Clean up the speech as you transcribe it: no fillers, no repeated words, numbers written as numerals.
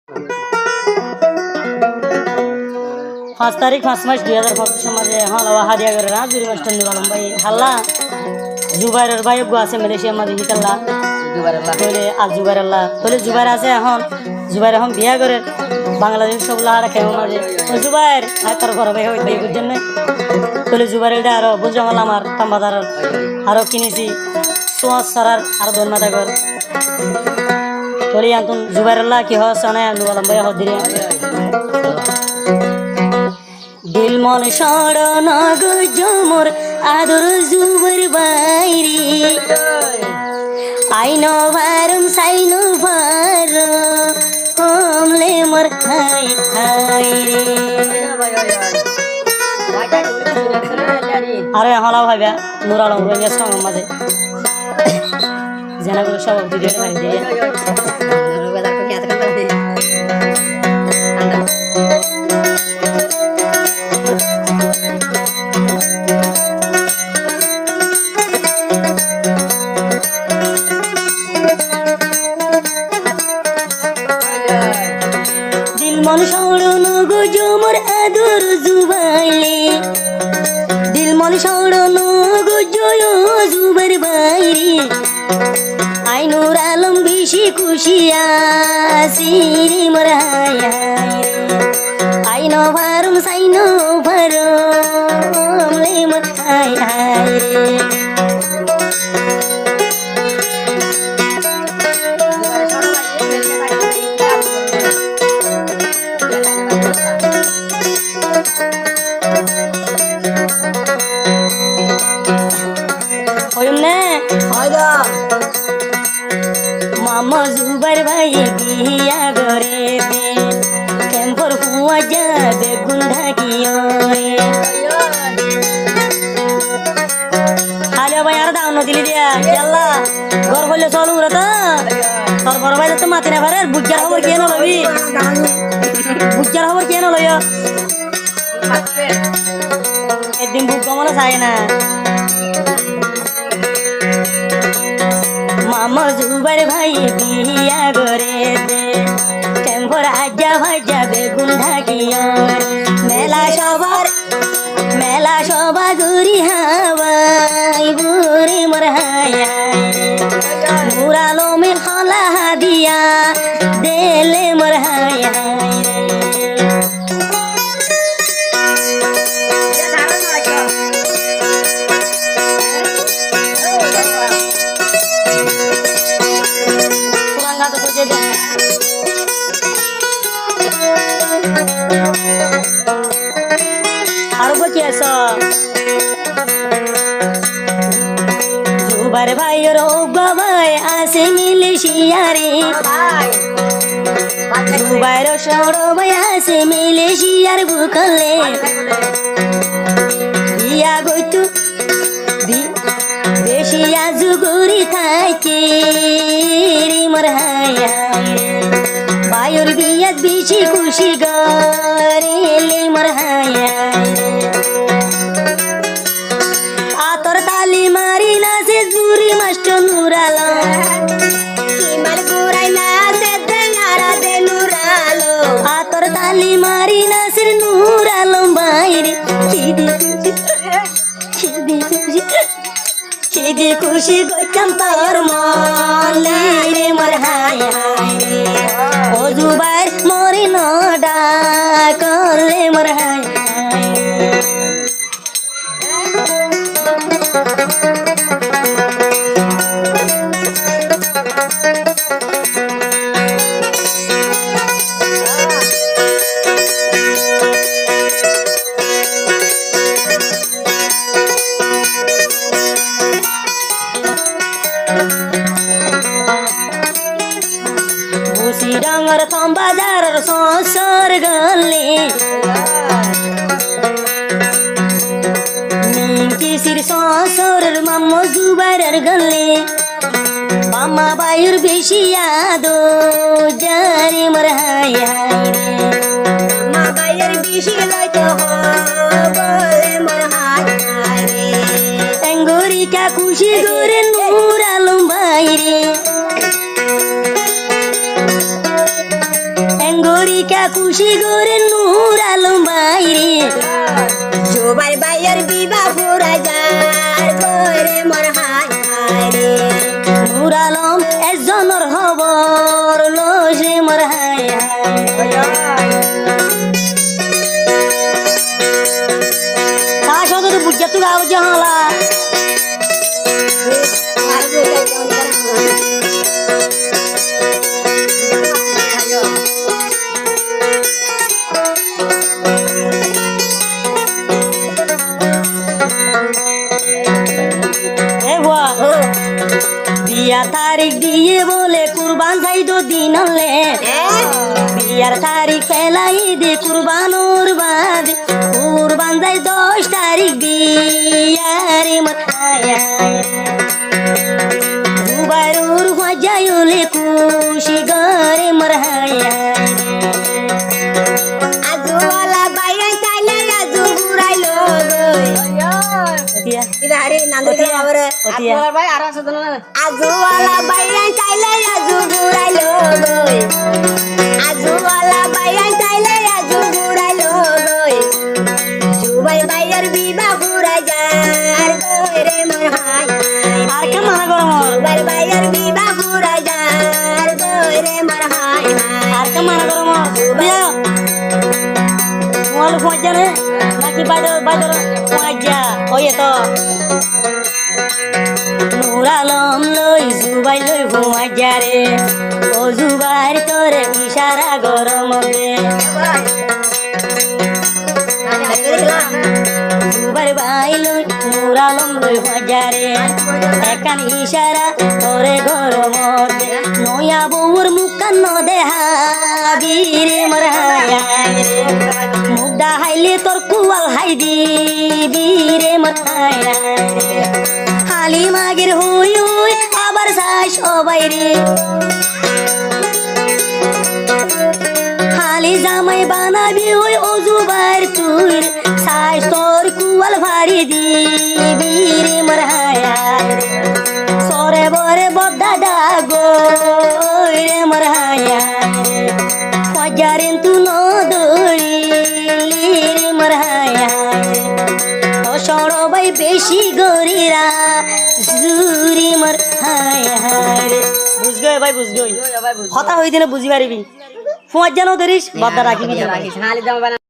5 তারিখ 5 মাস 2025 মাঝে হালাওয়া হাদিয়া করে না জুরি মাস্টার নুর আলম ভাই হাল্লা জুবাইরের ভাই গো আছে মালয়েশিয়া মাঝে হিতাল্লা তোলে আজ জুবাইর আল্লাহ তোলে জুবাইর আছে জুবাইর এখন বিয়া করে বাংলাদেশ সব লাহারা খেয়ে মাঝে জুবাইর তোর ঘর ভাই হইতে বুঝছেন না তোলে জুবাইর এটা আরো বুঝলাম আমার তাম্বাদার আরো কিনেছি সোয়াজ সারার আর ধন্যবাদ কর তোলে আন্তন জুবাইর আল্লাহ কি হস না নুর আলম ভাই হদিরে দিল মন সড়ন গো জমর আদর জুবর বাইরি আইনো ভারম সাইনো ভার কমলে মোর হাই হাই রে আরে হলা ভাইবা নুর আলম রোজা সঙ্গ মাঝে জানাগুলো সব ভিডিও বানাই দিয়ে মন সড়ন গো জমর আদর জুবাইলে দিল মন সড়ন গো জয় জুবার বাইরে আইনুর আলম বেশি খুশি আছি রে মোর হাই হাই আইনো ভারম সাইনো ভারম লে মোর হাই হাই রে মামা জুবার ভাই বিয়া করে দে কেম্পর হুয়া যাবে গুন্ডা কিয় রে হ্যালো ভাই আর দাও নদিলি দিয়া চল্লা ঘর বললে চল উড়ে তো তোর বড় ভাই তো মাতি না পারে বুঝার খবর কে নলবি বুঝার খবর কে নলয় একদিন বুক গমনে চাই না মামা জুবার ভাই বিয়া করে দে কেম্পর আজ্জা ভাই যাবে গুন্ডা কিয়র মেলা সবা ঘুরি হাওয়াই বুড়ি মোর হাই নুর আলমের হলা হাদিয়া দেলে মোর হাই হাই আর বকি আস জুবার ভাই ভাই আসে মিলেশিয়া রে জুবার সৌর ভাই আসে মিলেশিয়ার বুকলে বিয়া গইতু বেশি আজুগুরি থাকে রে মোর হাই হাই বায়ুর বিয়াত বেশি খুশি গরেলে মোর হাই হাই আতর তালি মারি নাচে জুরি মাস্টার নুর আলম কিমাল গুরাই নাচে দেনারা দে নুর আলম আতর তালি মারি নাচে নুর আলম বাইরে খিদি খুশি গইতাম তোর মন রে মোর হাই হাই ও জুবাইর মরি নডা করলে মোর হাই ডাঙর বাজারের সংসার গলে কিসির সংসারের মামা জুবাইরের গলে মামা বায়ুর বেশি আদো জারি মোর হাই হাই রে মামা বায়ুর বেশি লইতো বলে মোর হাই হাই রে এঙ্গরিকা খুশি করে নূর আলম বাইরে করিকা খুশি করে নূর আলম বাইরে জুবাই ভাইয়ের বিবাহ পুরা যার করে মোর হায় হায় রে নূর আলম একজনের খবর লোসে মোর হায় হায় সাস হতো তো বুঝা তুই গাও জাহালা আর বুঝা কেমন করে বিয়া তারিখ দিয়ে বলে কুরবান যাই তো দিন হলে বিয়ার তারিখ ফেলাই দে কুরবানোর বাদ কুরবান যাই 10 তারিখ বিয়ারে মাথায় দুবারুর হজাই হলে খুশি গরে মরহায় আজুওয়ালা বাইরে চাইলে আজু ঘুরাইলো ইবারে নান্দে বাবরে আজুওয়ালা ভাই আর আছে না আজুওয়ালা বাইরে চাইলে আজু ঘুরাইলো আজুওয়ালা বাইরে চাইলে আজু ঘুরাইলো জুবাই ভাইয়ের বিবাহ পুরা যার রে মোর হায় আর কে মানা গরম জুবাই ভাইয়ের বিবাহ পুরা যার রে মোর হায় আর কে মানা গরম বিয়া মোল ফজা রে নাকি বাইদর ফজা ওই তো নূর আলম লই জুবাই লই ফজা রে ও জুবাইর তোরে ইশারা গরম দে জুবাইর ভাই লই নূর আলম লই ফজা রে একান ইশারা তোরে গরম দে নয়া বউর মুখান দেহাবি রে মরহায়া মুগদা হাইলে তোর কুয়াল হাই দিবি রে মরহায়া হালি মাগের হুই হুই আবার সাই সবাই রে হালি জামাই বানাবি ওই অজুবার তুই সাই তোর কুয়াল ভাড়ি দিবি রে মরহায়া সরে বরে বদ্দা ডাগো রে মরহায়া ফজারেন তু নদড়ি রে মরহায়া ও সরবাই বেশি গরিরা জুরি মরহায়া বুঝগই ভাই বুঝগই হতা হই দিনে বুঝি পারিবি ফজ জানো ধরিস বদ্দা রাখিবি হালি জামা